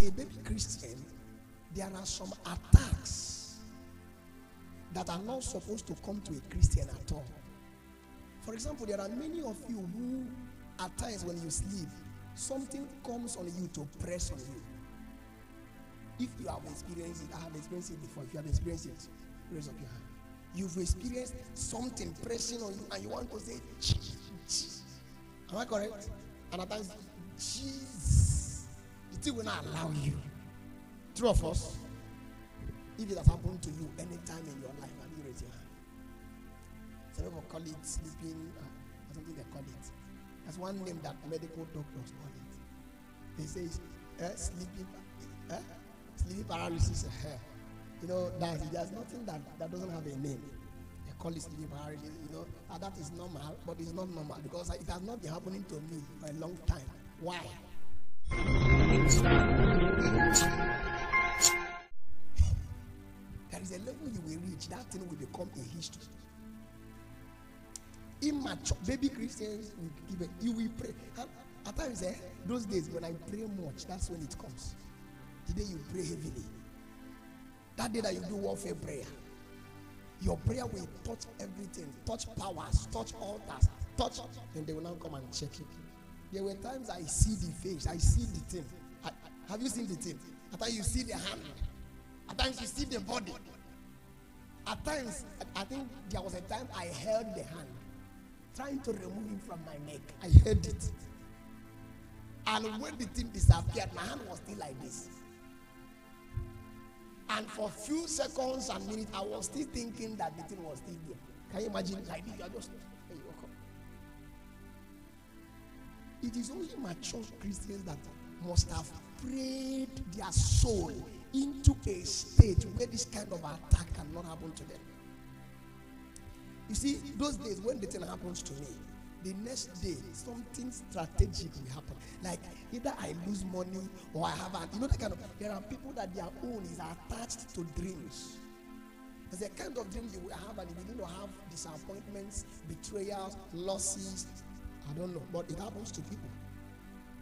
a baby Christian, there are some attacks that are not supposed to come to a Christian at all. For example, there are many of you who, at times when you sleep, something comes on you to press on you. If you have experienced it, I have experienced it before. If you have experienced it, raise up your hand. You've experienced something pressing on you and you want to say, Jesus. Am I correct? And at times, Jesus, the thing will not allow you. True of us. If it has happened to you anytime in your life, have you raised your hand? Some people call it sleeping, or something they call it. That's one name that medical doctors call it. They say sleeping paralysis. You know, there's nothing that doesn't have a name. They call it sleeping paralysis. You know, and that is normal, but it's not normal because it has not been happening to me for a long time. Why? There is a level you will reach, that thing will become a history. Immature baby Christians will give it. You will pray. And at times, those days when I pray much, that's when it comes. The day you pray heavily, that day that you do warfare prayer, your prayer will touch everything, touch powers, touch altars, touch, and they will now come and check it. There were times I see the face, I see the thing. Have you seen the thing? At times you see the hand. At times you see the body. At times, I think there was a time I held the hand, trying to remove it from my neck. I held it. And when the thing disappeared, my hand was still like this. And for a few seconds and minutes, I was still thinking that the thing was still there. Can you imagine? Like this, you are just, hey, walk up. It is only mature Christians that must have prayed their soul into a state where this kind of attack cannot happen to them. You see, those days when the thing happens to me, the next day something strategic will happen. Like either I lose money or I have that kind of. There are people that their own is attached to dreams. There's a kind of dream you will have, and you begin to have disappointments, betrayals, losses. I don't know, but it happens to people.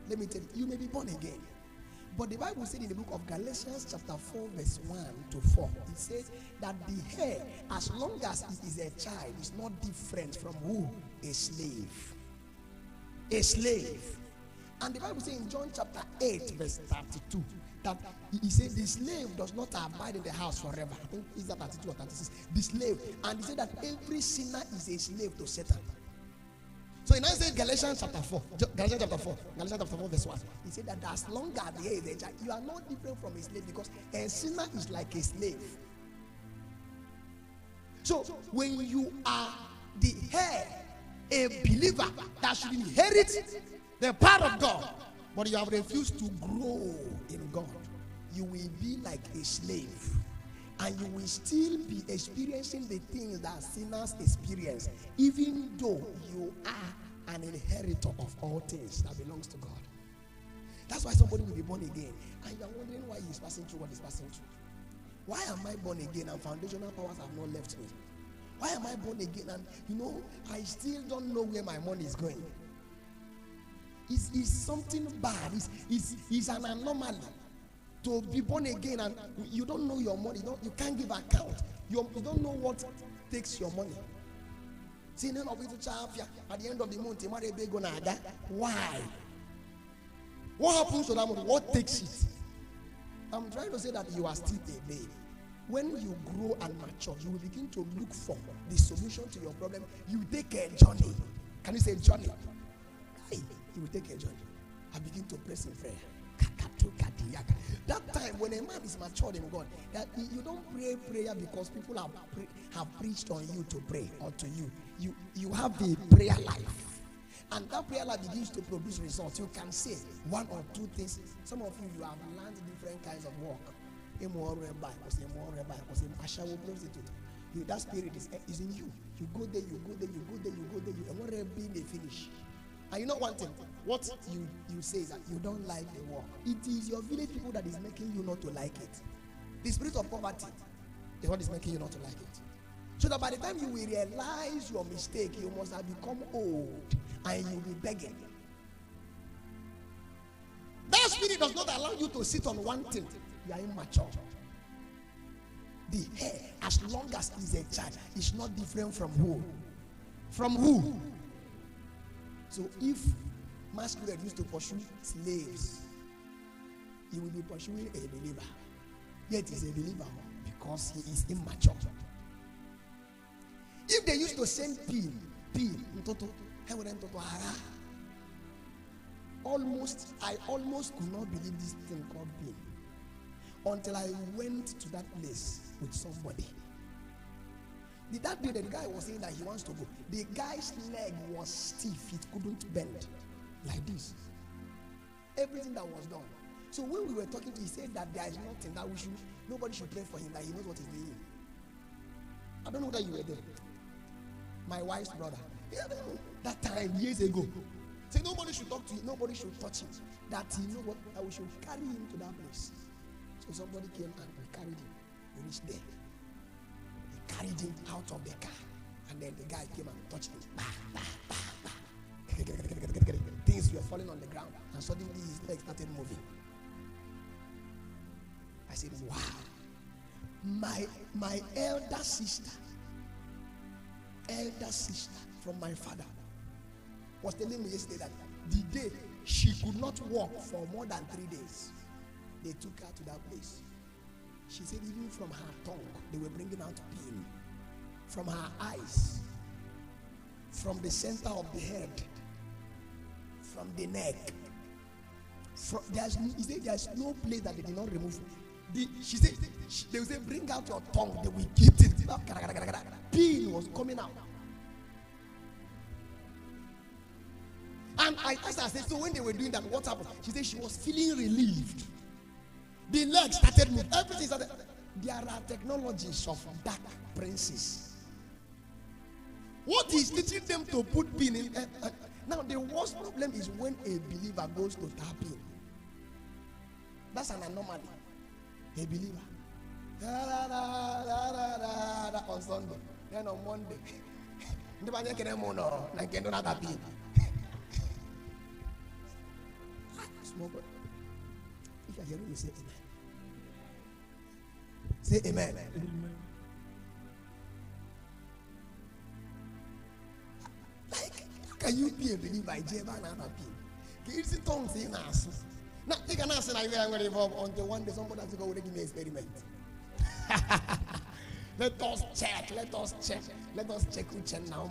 Let me tell you, you may be born again. But the Bible said in the book of Galatians chapter 4 verse 1 to 4, it says that the hair, as long as it is a child, is not different from who? A slave. A slave. And the Bible says in John chapter 8 verse 32, that he said the slave does not abide in the house forever. I think it's that 32 or 36. The slave. And he said that every sinner is a slave to Satan. So in Isaiah, Galatians chapter 4 verse 1, he said that as long as there is a child, you are not different from a slave, because a sinner is like a slave. So when you are the heir, a believer that should inherit the power of God, but you have refused to grow in God, you will be like a slave. And you will still be experiencing the things that sinners experience, even though you are an inheritor of all things that belongs to God. That's why somebody will be born again, and you're wondering why he's passing through what he's passing through. Why am I born again and foundational powers have not left me? Why am I born again and I still don't know where my money is going? It's something bad. It's an anomaly. To be born again and you don't know your money, you can't give account. You don't know what takes your money. See, none of it at the end of the month, why? What happens to that money? What takes it? I'm trying to say that you are still a babe. When you grow and mature, you will begin to look for the solution to your problem. You take a journey. Can you say journey? You will take a journey. I begin to press in prayer. That time when a man is matured in God, that you don't pray prayer because people have preached on you to pray or to you. You have a prayer life, and that prayer life begins to produce results. You can say one or two things. Some of you have learned different kinds of work. That spirit is in you. You go there, and whatever they finish. And you know one thing, what you say is that you don't like the work. It is your village people that is making you not to like it. The spirit of poverty is what is making you not to like it. So that by the time you will realize your mistake, you must have become old and you'll be begging. That That spirit does not allow you to sit on one thing. You are immature. The hair, as long as it's a child, is not different from who? From who? So if masquerade used to pursue slaves, he will be pursuing a believer. Yet he's a believer because he is immature. If they used to send pin, I almost could not believe this thing called pin until I went to that place with somebody. That day, the guy was saying that he wants to go. The guy's leg was stiff; it couldn't bend like this. Everything that was done. So when we were talking to him, he said that there is nothing that nobody should pray for him, that he knows what he's doing. I don't know that you were there. My wife's brother. That time, years ago. Say nobody should talk to him, nobody should touch him. That he know what, that we should carry him to that place. So somebody came and we carried him. We reached there. They carried him out of the car. And then the guy came and touched him. Things were falling on the ground. And suddenly his legs started moving. I said, wow. My elder sister from my father was telling me yesterday that the day she could not walk for more than 3 days, they took her to that place. She said even from her tongue, they were bringing out pain. From her eyes, from the center of the head, from the neck. There's no place that they did not remove. She said, they will say, bring out your tongue. They will get it. Pain was coming out. And I asked her, I said, so when they were doing that, what happened? She said she was feeling relieved. The legs started moving. Everything started. There are technologies of dark princes. What is teaching them to put pin in? Now, the worst problem is when a believer goes to tap in. That's an anomaly. A believer. On Sunday. Then on Monday. Small brother. If you are hearing me, say amen. Say amen. Like, how can you be a believer? Can you see tongues in us? Now, they can ask, I'm going to involve until one day somebody has to go give me an experiment. Let us check. Let us check which and now.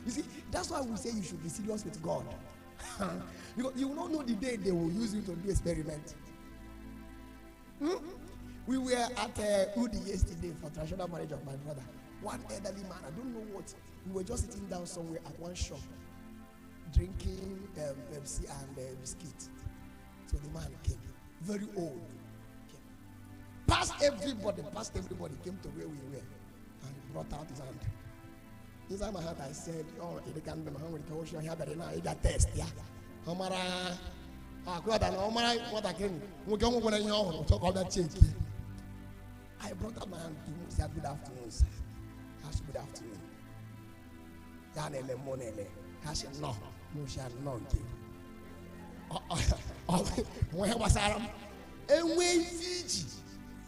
You see, that's why we say you should be serious with God. Because you will not know the day they will use you to do experiment. We were at Udi yesterday for traditional marriage of my brother. One elderly man, I don't know what. We were just sitting down somewhere at one shop, drinking Pepsi and biscuit. So the man came, very old. Past everybody, came to where we were and brought out his hand. Inside my heart, I said, oh, it can't be my hand. We can have it now. You got test, yeah. What I came, we don't want to talk about that change. I brought up my hand to him. He said, good afternoon, sir. I said, good afternoon. I said, no, she had not. Where was I? Away Fiji.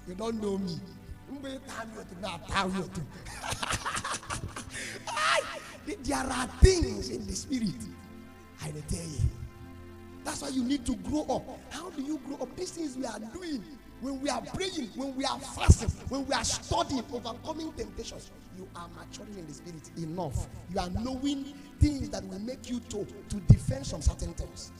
You don't know me. There are things in the spirit. I will tell you. That's why you need to grow up. How do you grow up? These things we are doing, when we are praying, when we are fasting, when we are studying, overcoming temptations, you are maturing in the spirit enough. You are knowing things that will make you to defend some certain things.